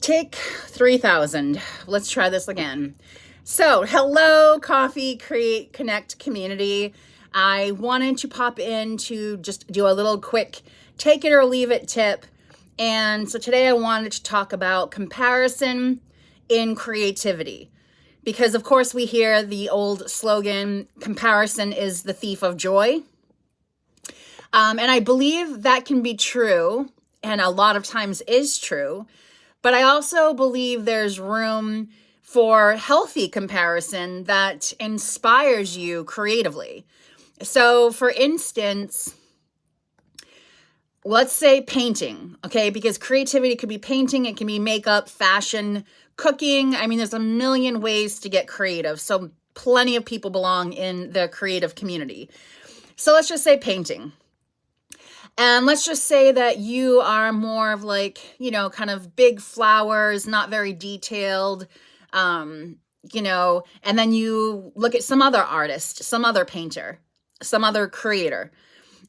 Take 3,000. Let's try this again. So, hello, Coffee Create Connect community. I wanted to pop in to just do a little quick take it or leave it tip. And so today I wanted to talk about comparison in creativity. Because, of course, we hear the old slogan, comparison is the thief of joy. And I believe that can be true, and a lot of times is true. But I also believe there's room for healthy comparison that inspires you creatively. So, for instance, let's say painting, okay? Because creativity could be painting, it can be makeup, fashion, cooking. I mean, there's a million ways to get creative. So, plenty of people belong in the creative community. So, let's just say painting. And let's just say that you are more of like, kind of big flowers, not very detailed, and then you look at some other artist, some other painter, some other creator,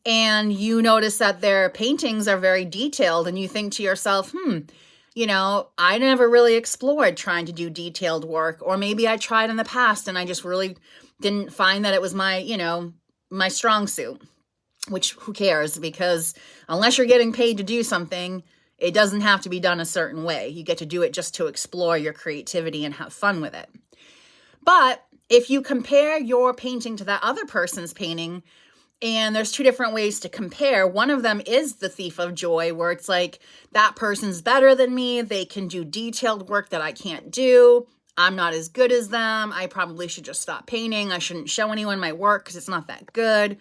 and you notice that their paintings are very detailed, and you think to yourself, I never really explored trying to do detailed work, or maybe I tried in the past and I just really didn't find that it was my strong suit. Which, who cares? Because unless you're getting paid to do something, it doesn't have to be done a certain way. You get to do it just to explore your creativity and have fun with it. But if you compare your painting to that other person's painting, and there's two different ways to compare. One of them is the thief of joy, where it's like, that person's better than me. They can do detailed work that I can't do. I'm not as good as them. I probably should just stop painting. I shouldn't show anyone my work because it's not that good.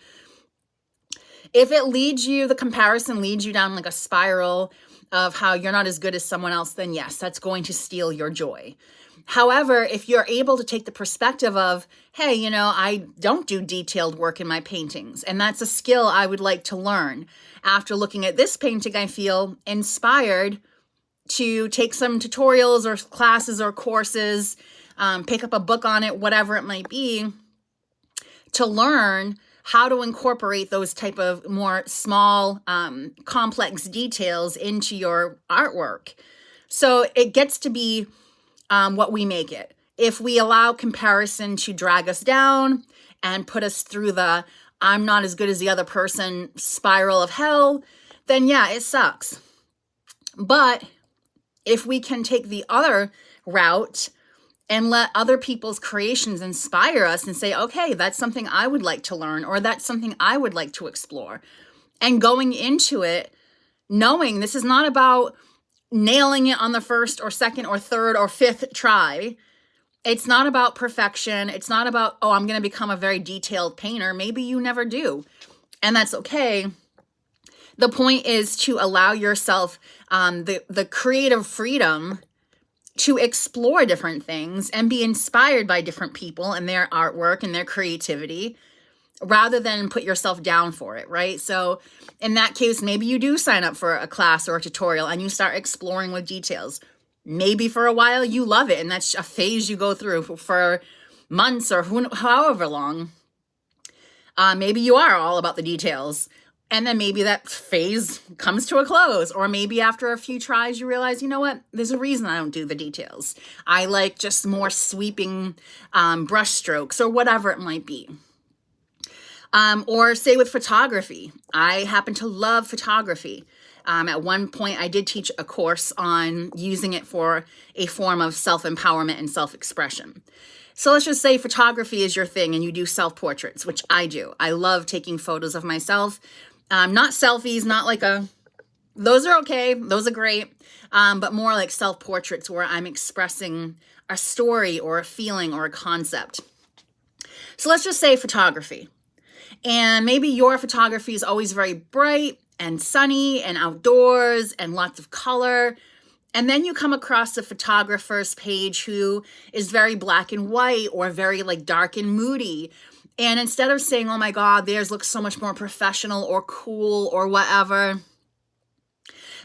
If the comparison leads you down like a spiral of how you're not as good as someone else, then yes, that's going to steal your joy. However, if you're able to take the perspective of, hey, I don't do detailed work in my paintings, and that's a skill I would like to learn. After looking at this painting, I feel inspired to take some tutorials or classes or courses, pick up a book on it, whatever it might be, to learn how to incorporate those type of more small, complex details into your artwork. So it gets to be what we make it. If we allow comparison to drag us down and put us through the I'm not as good as the other person spiral of hell, then yeah, it sucks. But if we can take the other route and let other people's creations inspire us and say, okay, that's something I would like to learn, or that's something I would like to explore. And going into it, knowing this is not about nailing it on the first or second or third or fifth try. It's not about perfection. It's not about, I'm going to become a very detailed painter. Maybe you never do. And that's okay. The point is to allow yourself the creative freedom to explore different things and be inspired by different people and their artwork and their creativity, rather than put yourself down for it, right? So in that case, maybe you do sign up for a class or a tutorial and you start exploring with details. Maybe for a while you love it and that's a phase you go through for months or however long. Maybe you are all about the details. And then maybe that phase comes to a close. Or maybe after a few tries, you realize, you know what? There's a reason I don't do the details. I like just more sweeping brush strokes or whatever it might be. Or say with photography. I happen to love photography. At one point, I did teach a course on using it for a form of self-empowerment and self-expression. So let's just say photography is your thing and you do self-portraits, which I do. I love taking photos of myself. Not selfies, not like those are okay, those are great, but more like self-portraits where I'm expressing a story or a feeling or a concept. So let's just say photography. And maybe your photography is always very bright and sunny and outdoors and lots of color. And then you come across a photographer's page who is very black and white or very like dark and moody. And instead of saying, oh my God, theirs looks so much more professional or cool or whatever,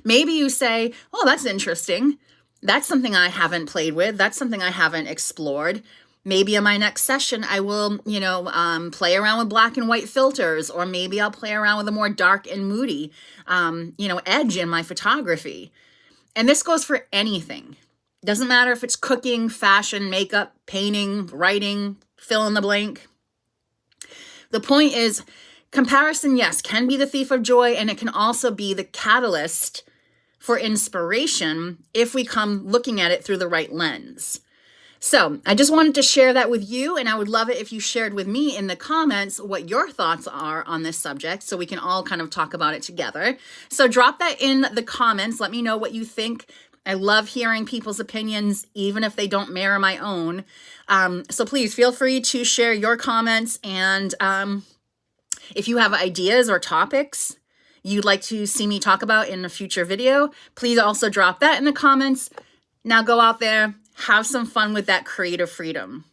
maybe you say, oh, that's interesting. That's something I haven't played with. That's something I haven't explored. Maybe in my next session, I will, play around with black and white filters, or maybe I'll play around with a more dark and moody, edge in my photography. And this goes for anything. Doesn't matter if it's cooking, fashion, makeup, painting, writing, fill in the blank. The point is, comparison, yes, can be the thief of joy, and it can also be the catalyst for inspiration if we come looking at it through the right lens. So I just wanted to share that with you, and I would love it if you shared with me in the comments what your thoughts are on this subject so we can all kind of talk about it together. So drop that in the comments. Let me know what you think. I love hearing people's opinions, even if they don't mirror my own. So please feel free to share your comments, and if you have ideas or topics you'd like to see me talk about in a future video, please also drop that in the comments. Now go out there, have some fun with that creative freedom.